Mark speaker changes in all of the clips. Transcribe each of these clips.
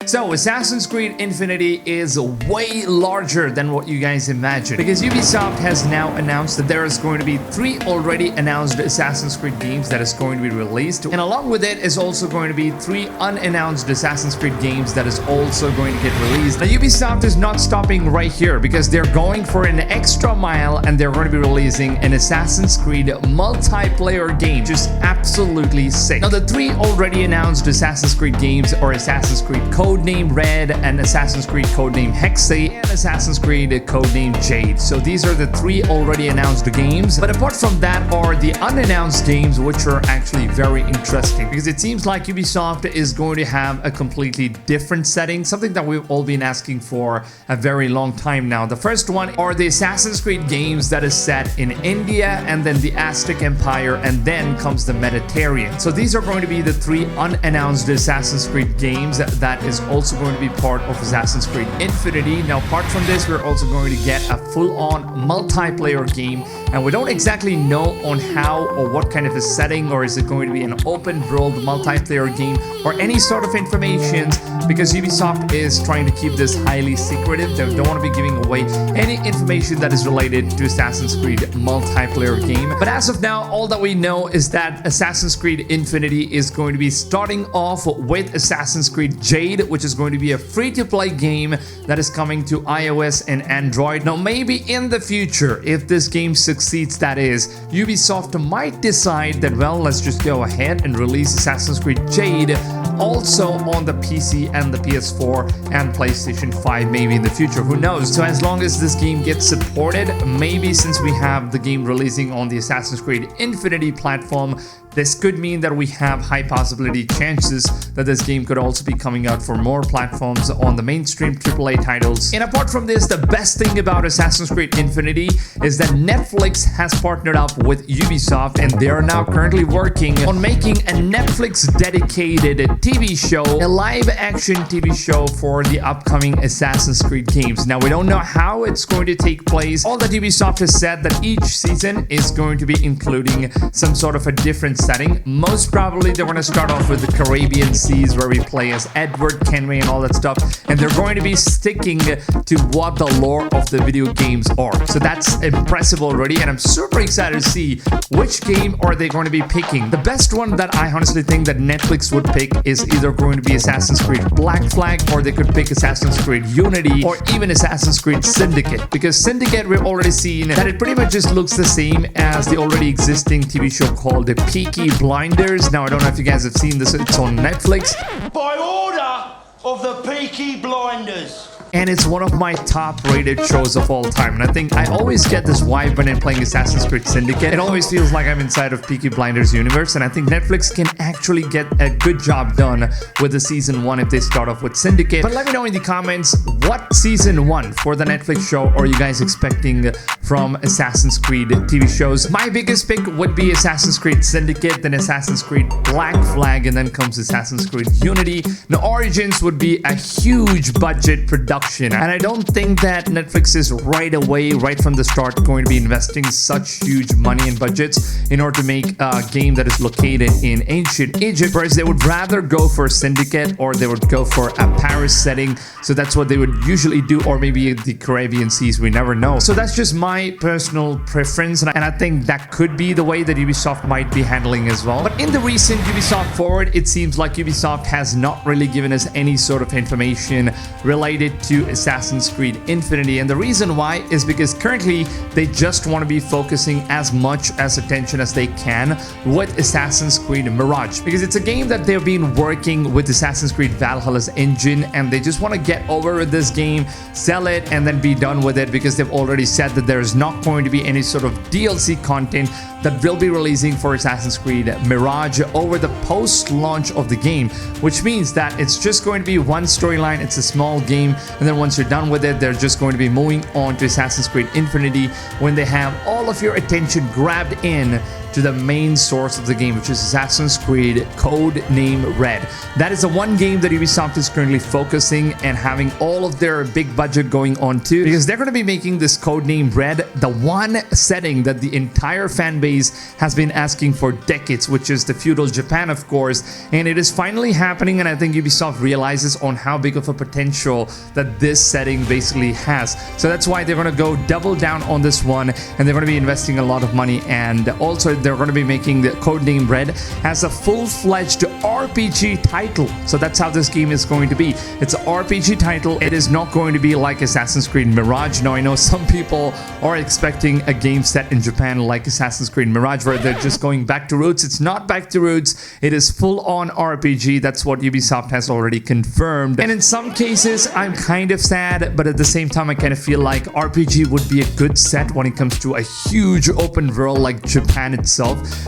Speaker 1: So Assassin's Creed Infinity is way larger than what you guys imagine, because Ubisoft has now announced that there is going to be 3 already announced Assassin's Creed games that is going to be released, and along with it is also going to be 3 unannounced Assassin's Creed games that is also going to get released. Now Ubisoft is not stopping right here, because they're going for an extra mile and they're going to be releasing an Assassin's Creed multiplayer game. Just absolutely sick. Now the 3 already announced Assassin's Creed games are Assassin's Creed Codename Red, and Assassin's Creed Codename Hexe, and Assassin's Creed Codename Jade. So these are the 3 already announced games, but apart from that are the unannounced games, which are actually very interesting, because it seems like Ubisoft is going to have a completely different setting, something that we've all been asking for a very long time now. The first one are the Assassin's Creed games that is set in India, and then the Aztec Empire, and then comes the Mediterranean. So these are going to be the 3 unannounced Assassin's Creed games that is also going to be part of Assassin's Creed Infinity. Now apart from this, we're also going to get a full-on multiplayer game, and we don't exactly know on how or what kind of a setting, or is it going to be an open world multiplayer game or any sort of information, because Ubisoft is trying to keep this highly secretive. They don't want to be giving away any information that is related to Assassin's Creed multiplayer game. But as of now, all that we know is that Assassin's Creed Infinity is going to be starting off with Assassin's Creed Jade, which is going to be a free-to-play game that is coming to iOS and Android. Now maybe in the future, if this game succeeds, that is, Ubisoft might decide that, well, let's just go ahead and release Assassin's Creed Jade also on the PC and the PS4 and PlayStation 5 maybe in the future, who knows. So as long as this game gets supported, maybe since we have the game releasing on the Assassin's Creed Infinity platform, this could mean that we have high possibility chances that this game could also be coming out for more platforms on the mainstream AAA titles. And apart from this, the best thing about Assassin's Creed Infinity is that Netflix has partnered up with Ubisoft, and they are now currently working on making a Netflix dedicated TV show, a live action TV show for the upcoming Assassin's Creed games. Now we don't know how it's going to take place. All that Ubisoft has said that each season is going to be including some sort of a different setting. Most probably they're going to start off with the Caribbean seas, where we play as Edward Kenway and all that stuff, and they're going to be sticking to what the lore of the video games are. So that's impressive already, and I'm super excited to see which game are they going to be picking. The best one that I honestly think that Netflix would pick is either going to be Assassin's Creed Black Flag, or they could pick Assassin's Creed Unity, or even Assassin's Creed Syndicate, because Syndicate we've already seen that it pretty much just looks the same as the already existing TV show called the Peaky Blinders. Now I don't know if you guys have seen this, it's on Netflix.
Speaker 2: By order of the Peaky Blinders.
Speaker 1: And it's one of my top rated shows of all time. And I think I always get this vibe when I'm playing Assassin's Creed Syndicate. It always feels like I'm inside of Peaky Blinders universe, and I think Netflix can actually get a good job done with the season 1 if they start off with Syndicate. But let me know in the comments, what season 1 for the Netflix show are you guys expecting from Assassin's Creed TV shows? My biggest pick would be Assassin's Creed Syndicate, then Assassin's Creed Black Flag, and then comes Assassin's Creed Unity. Now Origins would be a huge budget production, and I don't think that Netflix is right away, right from the start, going to be investing such huge money and budgets in order to make a game that is located in ancient Egypt, whereas they would rather go for Syndicate, or they would go for a Paris setting. So that's what they would usually do, or maybe the Caribbean seas, we never know. So that's just my personal preference, and I think that could be the way that Ubisoft might be handling as well. But in the recent Ubisoft Forward, it seems like Ubisoft has not really given us any sort of information related to Assassin's Creed Infinity, and the reason why is because currently they just want to be focusing as much as attention as they can with Assassin's Creed Mirage, because it's a game that they've been working with Assassin's Creed Valhalla's engine, and they just want to get over with this game, sell it, and then be done with it, because they've already said that there is not going to be any sort of DLC content that will be releasing for Assassin's Creed Mirage over the post-launch of the game, which means that it's just going to be one storyline. It's a small game and then once you're done with it, they're just going to be moving on to Assassin's Creed Infinity when they have all of your attention grabbed in to the main source of the game, which is Assassin's Creed Codename Red. That is the one game that Ubisoft is currently focusing and having all of their big budget going on to, because they're going to be making this Codename Red the one setting that the entire fan base has been asking for decades, which is the feudal Japan, of course, and it is finally happening. And I think Ubisoft realizes on how big of a potential that this setting basically has. So that's why they're going to go double down on this one, and they're going to be investing a lot of money, and also they're going to be making the Codename Red as a full-fledged RPG title. So that's how this game is going to be. It's an RPG title. It is not going to be like Assassin's Creed Mirage. Now, I know some people are expecting a game set in Japan like Assassin's Creed Mirage, where they're just going back to roots. It's not back to roots. It is full-on RPG. That's what Ubisoft has already confirmed. And in some cases, I'm kind of sad, but at the same time, I kind of feel like RPG would be a good set when it comes to a huge open world like Japan itself.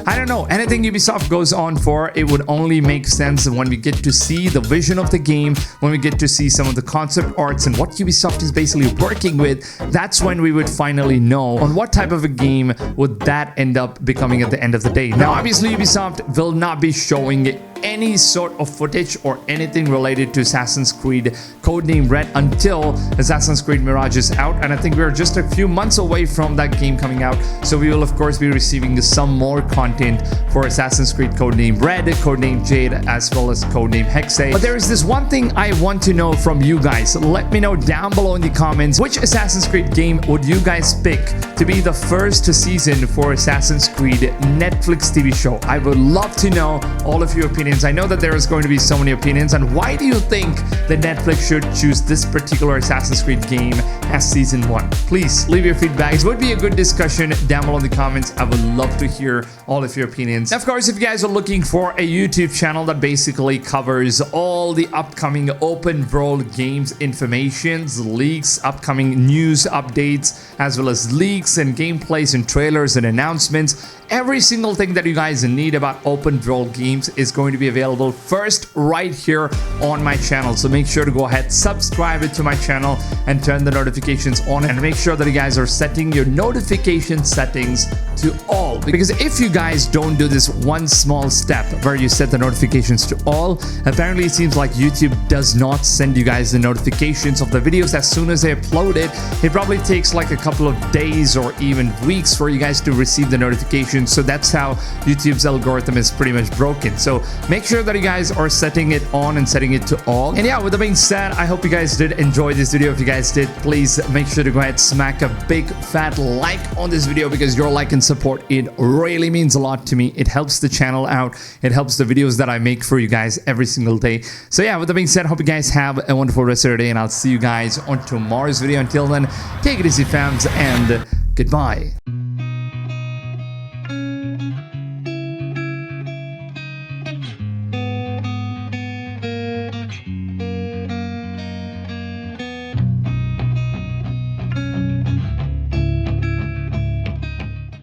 Speaker 1: I don't know, anything Ubisoft goes on for, it would only make sense when we get to see the vision of the game, when we get to see some of the concept arts and what Ubisoft is basically working with. That's when we would finally know on what type of a game would that end up becoming at the end of the day. Now, obviously, Ubisoft will not be showing any sort of footage or anything related to Assassin's Creed Codename Red until Assassin's Creed Mirage is out, and I think we're just a few months away from that game coming out, so we will of course be receiving some more content for Assassin's Creed Codename Red, Codename Jade, as well as Codename Hexe. But there is this one thing I want to know from you guys. Let me know down below in the comments, which Assassin's Creed game would you guys pick to be the first season for Assassin's Creed Netflix TV show? I would love to know all of your opinions. I know that there is going to be so many opinions, and why do you think that Netflix should choose this particular Assassin's Creed game as season 1? Please leave your feedback. It would be a good discussion down below in the comments. I would love to hear all of your opinions. Of course, if you guys are looking for a YouTube channel that basically covers all the upcoming open world games informations, leaks, upcoming news updates, as well as leaks and gameplays and trailers and announcements, every single thing that you guys need about open world games is going to be available first right here on my channel. So make sure to go ahead, subscribe to my channel, and turn the notifications on, and make sure that you guys are setting your notification settings to all, because if you guys don't do this one small step where you set the notifications to all, apparently it seems like YouTube does not send you guys the notifications of the videos as soon as they upload it. It probably takes like a couple of days or even weeks for you guys to receive the notifications. So that's how YouTube's algorithm is pretty much broken. So make sure that you guys are setting it on and setting it to all. And yeah, with that being said, I hope you guys did enjoy this video. If you guys did, please make sure to go ahead, smack a big fat like on this video, because your like and support, it really means a lot to me. It helps the channel out. It helps the videos that I make for you guys every single day. So yeah, with that being said, hope you guys have a wonderful rest of your day, and I'll see you guys on tomorrow's video. Until then, take it easy, fams, and goodbye.